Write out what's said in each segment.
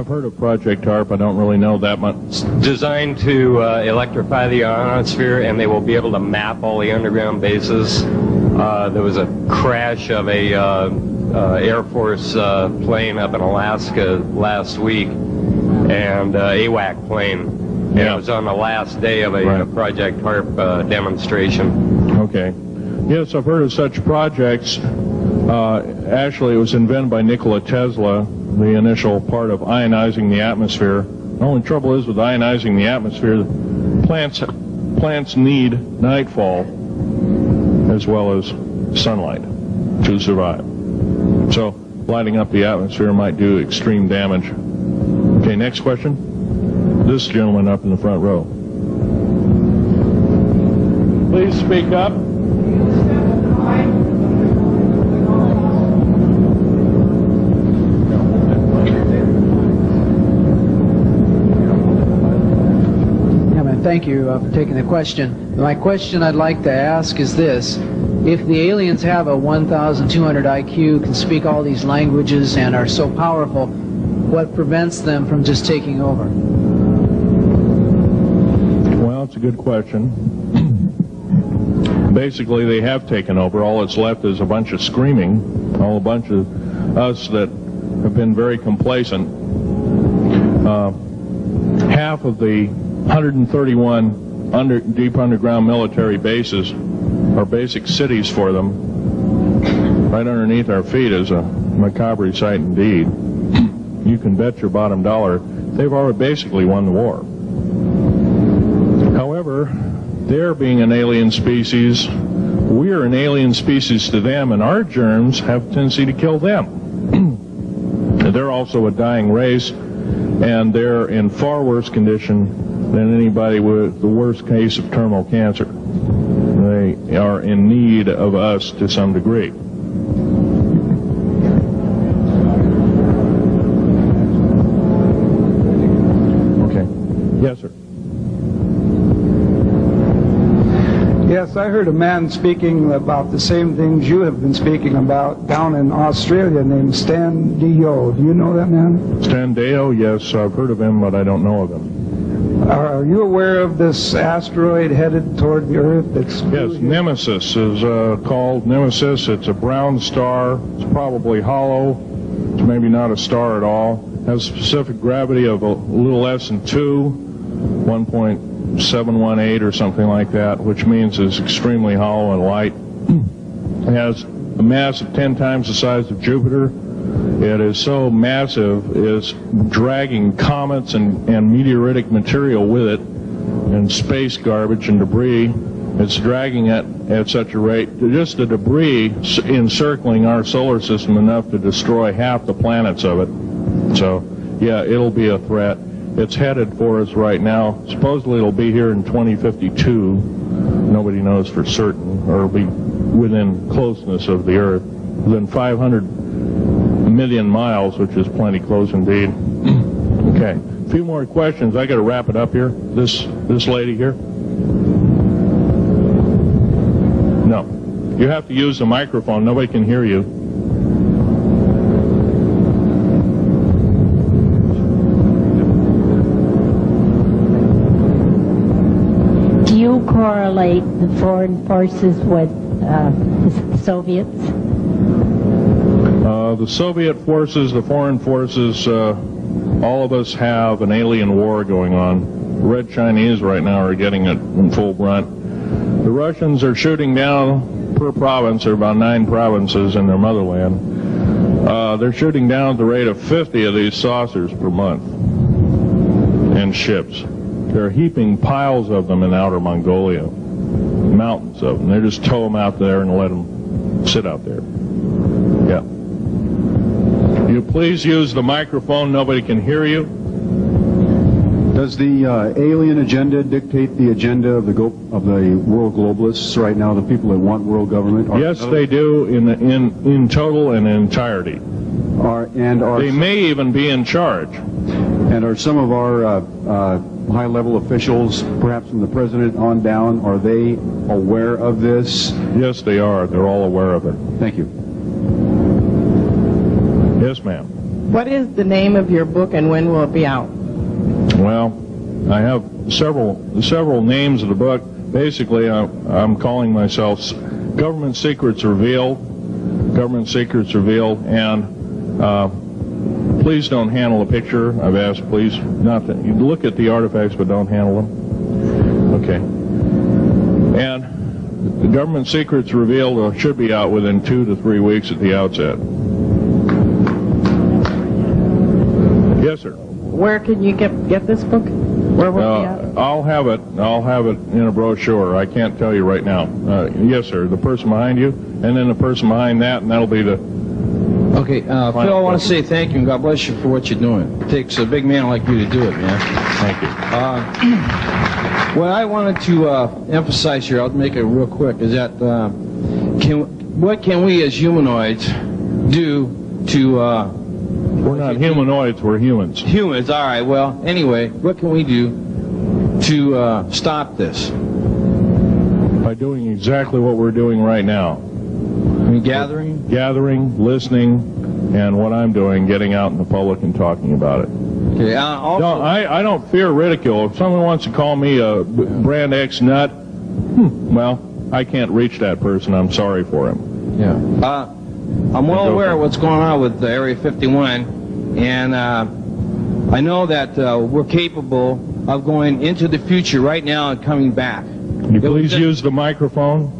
I've heard of Project HARP. I don't really know that much. It's designed to electrify the ionosphere, and they will be able to map all the underground bases. There was a crash of a Air Force plane up in Alaska last week, and AWAC plane. Yeah. It was on the last day of a Project HARP demonstration. Okay. Yes, I've heard of such projects. Actually, it was invented by Nikola Tesla, the initial part of ionizing the atmosphere. The only trouble is with ionizing the atmosphere, plants need nightfall as well as sunlight to survive. So lighting up the atmosphere might do extreme damage. Okay, next question. This gentleman up in the front row. Please speak up. Thank you for taking the question. My question I'd like to ask is this. If the aliens have a 1,200 IQ, can speak all these languages, and are so powerful, what prevents them from just taking over? Well, it's a good question. Basically, they have taken over. All that's left is a bunch of screaming, a bunch of us that have been very complacent. Half of the 131 deep underground military bases are basic cities for them. Right underneath our feet is a macabre sight indeed. You can bet your bottom dollar they've already basically won the war. However, they're being an alien species, we are an alien species to them, and our germs have a tendency to kill them. They're also a dying race, and they're in far worse condition than anybody with the worst case of terminal cancer. They are in need of us to some degree. Okay. Yes, sir. Yes, I heard a man speaking about the same things you have been speaking about down in Australia named Stan Dio. Do you know that man? Stan Dio, yes, I've heard of him, but I don't know of him. Are you aware of this asteroid headed toward the Earth? Yes, Nemesis is called Nemesis. It's a brown star. It's probably hollow. It's maybe not a star at all. Has a specific gravity of a little less than 1.718 or something like that, which means it's extremely hollow and light. It has a mass of 10 times the size of Jupiter. It is so massive, it's dragging comets and meteoritic material with it, and space garbage and debris. It's dragging it at such a rate, just the debris encircling our solar system enough to destroy half the planets of it. So, yeah, it'll be a threat. It's headed for us right now. Supposedly it'll be here in 2052. Nobody knows for certain, or it'll be within closeness of the Earth, within 500 million miles, which is plenty close indeed. Okay, a few more questions. I got to wrap it up here. This lady here. No, you have to use the microphone. Nobody can hear you. Do you correlate the foreign forces with the Soviets? The Soviet forces, the foreign forces, all of us have an alien war going on. The Red Chinese right now are getting it in full brunt. The Russians are shooting down per province. There are about 9 provinces in their motherland. They're shooting down at the rate of 50 of these saucers per month and ships. They're heaping piles of them in outer Mongolia, mountains of them. They just tow them out there and let them sit out there. Yeah. You please use the microphone. Nobody can hear you. Does the alien agenda dictate the agenda of the world globalists right now? The people that want world government? Yes, they do in total and entirety. They may even be in charge. And are some of our high-level officials, perhaps from the president on down, are they aware of this? Yes, they are. They're all aware of it. Thank you. Yes, ma'am. What is the name of your book and when will it be out? Well, I have several names of the book. Basically, I'm calling myself Government Secrets Revealed. Government Secrets Revealed, and please don't handle a picture. I've asked, please, not to. You look at the artifacts, but don't handle them. Okay. And the Government Secrets Revealed should be out within 2 to 3 weeks at the outset. Yes, sir. Where can you get this book? Where will it be out? I'll have it in a brochure. I can't tell you right now. Yes, sir. The person behind you, and then the person behind that, and that'll be the... Okay, Phil, I want to say thank you and God bless you for what you're doing. It takes a big man like you to do it, man. Thank you. What I wanted to emphasize here, I'll make it real quick, is that what can we as humanoids do to... we're not humanoids, we're humans. Humans, all right. Well, anyway, what can we do to stop this? By doing exactly what we're doing right now. Gathering, listening, and what I'm doing, getting out in the public and talking about it. Okay. Also, I don't fear ridicule. If someone wants to call me a brand X nut, well, I can't reach that person. I'm sorry for him. Yeah. I'm well aware of what's going on with Area 51, and I know that we're capable of going into the future right now and coming back. Can you please use the microphone?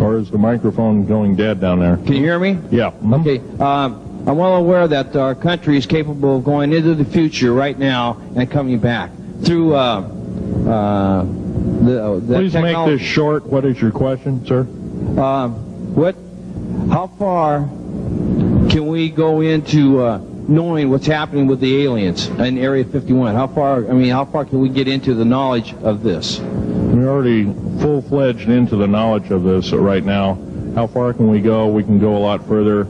Or is the microphone going dead down there? Can you hear me? Yeah. Okay. I'm well aware that our country is capable of going into the future right now and coming back through the Please technology. make this short. What is your question, sir? How far can we go into knowing what's happening with the aliens in Area 51? How far can we get into the knowledge of this? We're already full-fledged into the knowledge of this right now. How far can we go? We can go a lot further.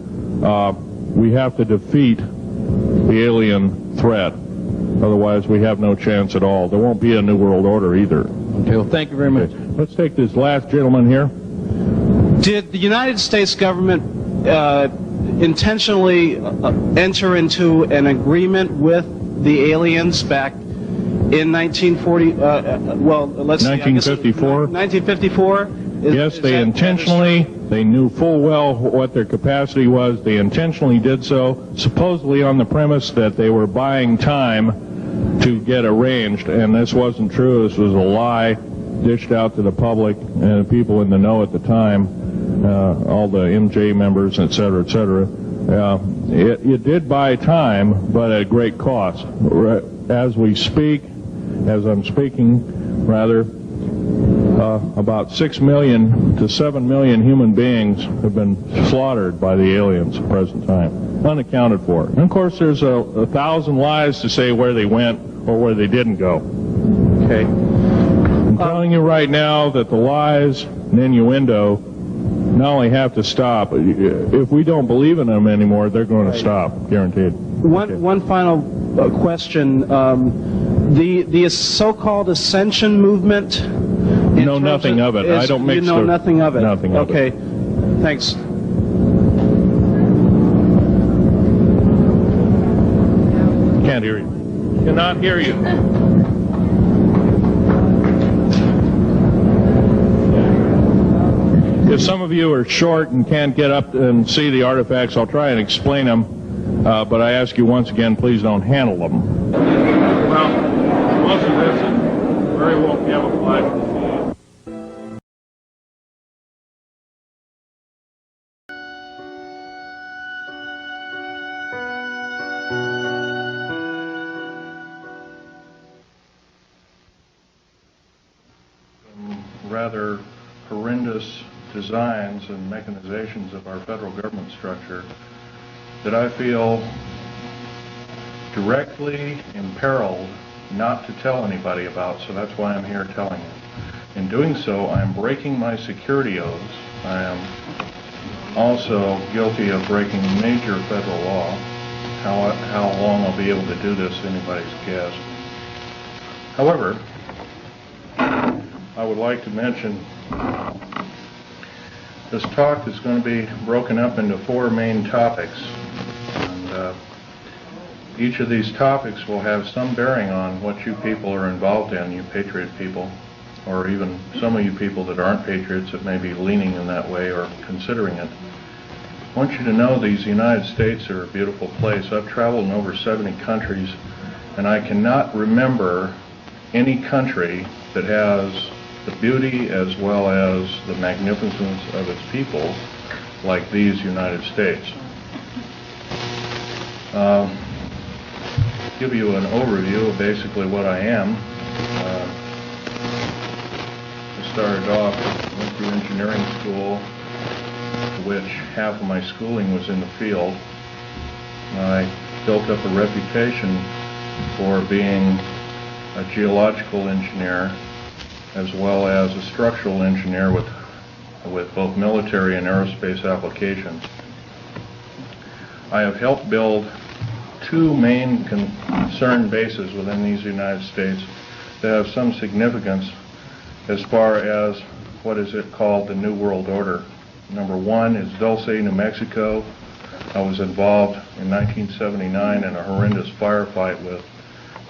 We have to defeat the alien threat. Otherwise, we have no chance at all. There won't be a New World Order either. Okay, well, thank you very much. Let's take this last gentleman here. Did the United States government intentionally enter into an agreement with the aliens back in 1940? Let's see, 1954? 1954? Yes, they intentionally, they knew full well what their capacity was. They intentionally did so, supposedly on the premise that they were buying time to get arranged, and this wasn't true. This was a lie dished out to the public and the people in the know at the time, all the MJ members, et cetera, et cetera. It did buy time, but at great cost. As we speak, as I'm speaking, rather, about 6 million to 7 million human beings have been slaughtered by the aliens at the present time, unaccounted for. And of course, there's 1,000 lies to say where they went or where they didn't go. Okay? I'm telling you right now that the lies and innuendo not only have to stop, if we don't believe in them anymore, they're going to stop, guaranteed. One final question. The so-called ascension movement. You know nothing of it. I don't mix. You know nothing of it. Nothing of it. Okay. Thanks. Can't hear you. Cannot hear you. If some of you are short and can't get up and see the artifacts, I'll try and explain them. But I ask you once again, please don't handle them. Well, most of this is very well camouflaged. Rather horrendous designs and mechanizations of our federal government structure that I feel directly imperiled not to tell anybody about, so that's why I'm here telling you. In doing so, I'm breaking my security oaths. I am also guilty of breaking major federal law. How long I'll be able to do this, anybody's guess. However, I would like to mention this talk is going to be broken up into 4 main topics. And each of these topics will have some bearing on what you people are involved in, you patriot people, or even some of you people that aren't patriots that may be leaning in that way or considering it. I want you to know these United States are a beautiful place. I've traveled in over 70 countries, and I cannot remember any country that has the beauty as well as the magnificence of its people like these United States. Give you an overview of basically what I am. I started off, went through engineering school, which half of my schooling was in the field. I built up a reputation for being a geological engineer as well as a structural engineer with both military and aerospace applications. I have helped build two main concern bases within these United States that have some significance as far as what is it called the New World Order. Number one is Dulce, New Mexico. I was involved in 1979 in a horrendous firefight with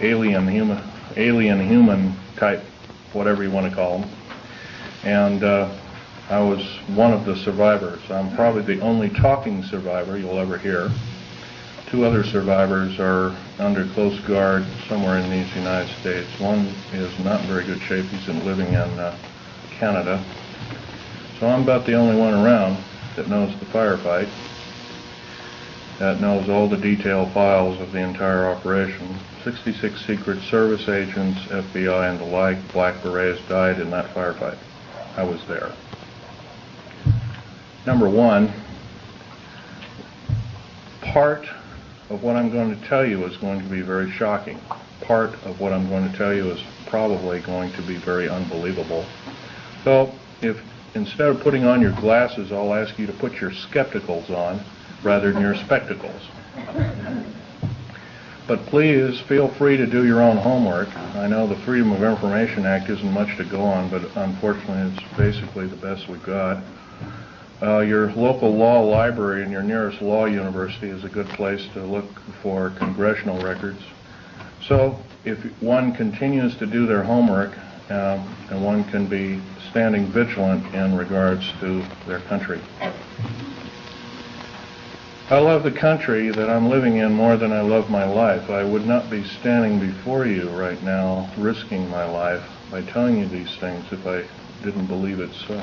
alien human type, whatever you want to call them. And I was one of the survivors. I'm probably the only talking survivor you'll ever hear. Two other survivors are under close guard somewhere in these United States. One is not in very good shape. He's living in Canada. So I'm about the only one around that knows the firefight, that knows all the detailed files of the entire operation. 66 Secret Service agents, FBI and the like, Black Berets died in that firefight. I was there. Number one, part of what I'm going to tell you is going to be very shocking. Part of what I'm going to tell you is probably going to be very unbelievable. So if instead of putting on your glasses, I'll ask you to put your skepticals on rather than your spectacles. But please feel free to do your own homework. I know the Freedom of Information Act isn't much to go on, but unfortunately it's basically the best we've got. Your local law library and your nearest law university is a good place to look for congressional records. So if one continues to do their homework, and one can be standing vigilant in regards to their country. I love the country that I'm living in more than I love my life. I would not be standing before you right now risking my life by telling you these things if I didn't believe it so.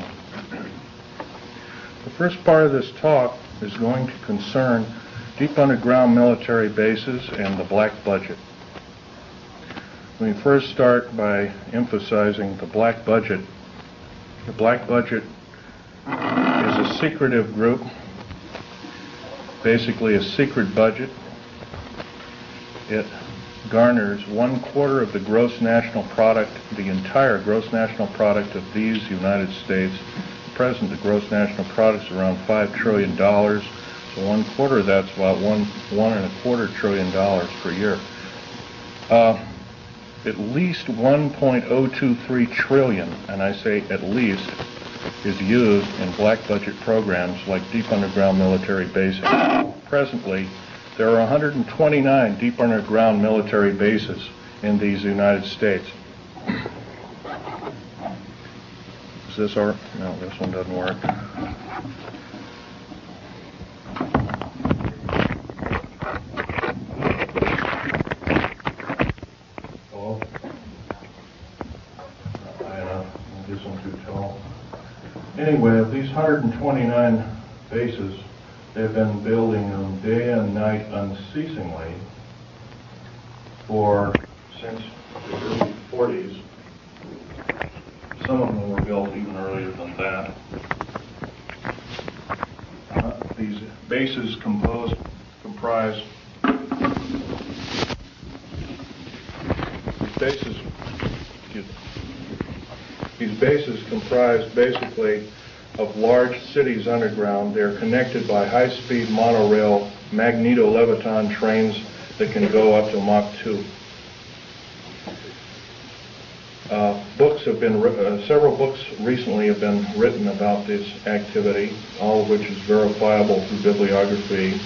The first part of this talk is going to concern deep underground military bases and the black budget. Let me first start by emphasizing the black budget. The black budget is a secretive group, basically a secret budget. It garners 1/4 of the gross national product, the entire gross national product of these United States. At present, the gross national product is around $5 trillion, so 1/4 of that's about $1.25 trillion per year. At least 1.023 trillion, and I say at least, is used in black budget programs like deep underground military bases. Presently, there are 129 deep underground military bases in these United States. Is this our? No, this one doesn't work. Hello? Not high enough. This one's too tall. Anyway, of these 129 bases, they've been building them day and night unceasingly since the early 40s. Some of them were built even earlier than that. These bases comprise basically of large cities underground. They're connected by high-speed monorail magneto-leviton trains that can go up to Mach 2. Several books recently have been written about this activity, all of which is verifiable through bibliography